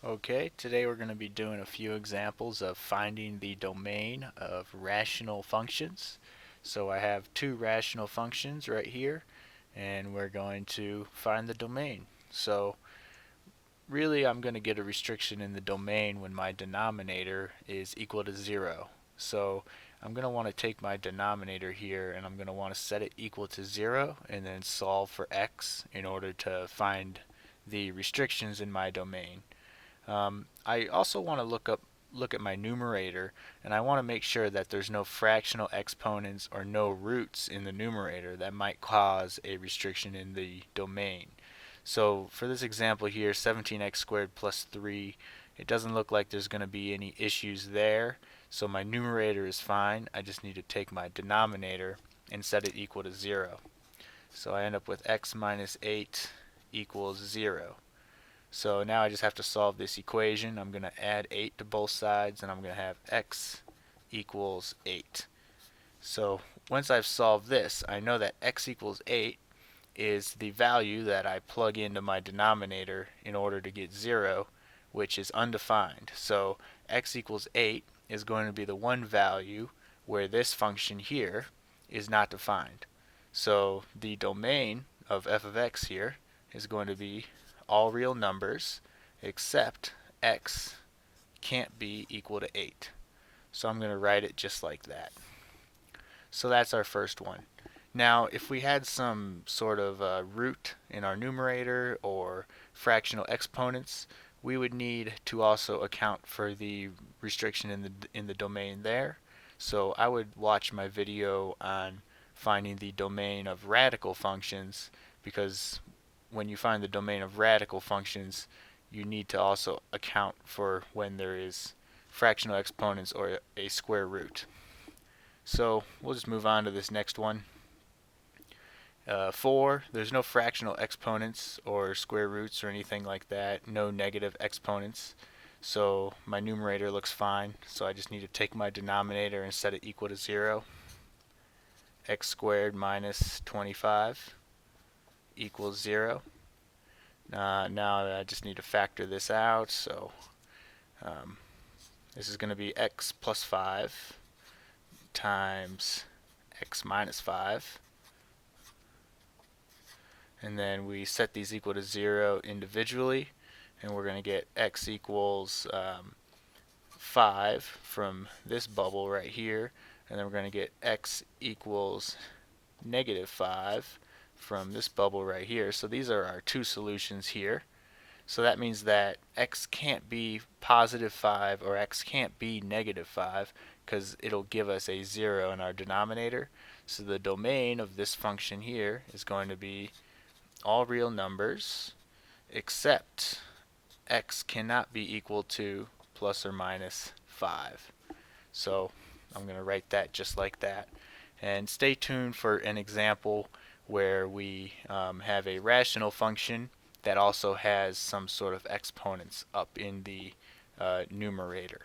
Okay, today we're going to be doing a few examples of finding the domain of rational functions. So I have two rational functions right here, and we're going to find the domain. So really I'm going to get a restriction in the domain when my denominator is equal to 0. So I'm going to want to take my denominator here and I'm going to want to set it equal to 0 and then solve for x in order to find the restrictions in my domain. I also want to look at my numerator, and I want to make sure that there's no fractional exponents or no roots in the numerator that might cause a restriction in the domain. So for this example here, 17x squared plus 3, it doesn't look like there's going to be any issues there. So my numerator is fine. I just need to take my denominator and set it equal to 0. So I end up with x minus 8 equals 0. So now I just have to solve this equation. I'm going to add 8 to both sides, and I'm going to have x equals 8. So once I've solved this, I know that x equals 8 is the value that I plug into my denominator in order to get 0, which is undefined. So x equals 8 is going to be the one value where this function here is not defined. So the domain of f of x here is going to be all real numbers except x can't be equal to 8. So I'm going to write it just like that. So that's our first one. Now if we had some sort of root in our numerator or fractional exponents, we would need to also account for the restriction in the domain there. So I would watch my video on finding the domain of radical functions, because when you find the domain of radical functions, you need to also account for when there is fractional exponents or a square root. So we'll just move on to this next one. 4, there's no fractional exponents or square roots or anything like that, no negative exponents. So my numerator looks fine, so I just need to take my denominator and set it equal to 0. X squared minus 25 equals 0. Now I just need to factor this out, so this is going to be x plus 5 times x minus 5. And then we set these equal to 0 individually, and we're going to get x equals 5 from this bubble right here, and then we're going to get x equals negative 5 from this bubble right here. So these are our two solutions here. So that means that x can't be positive 5 or x can't be negative 5, because it'll give us a 0 in our denominator. So the domain of this function here is going to be all real numbers except x cannot be equal to plus or minus 5. So I'm going to write that just like that. And stay tuned for an example where we have a rational function that also has some sort of exponents up in the numerator.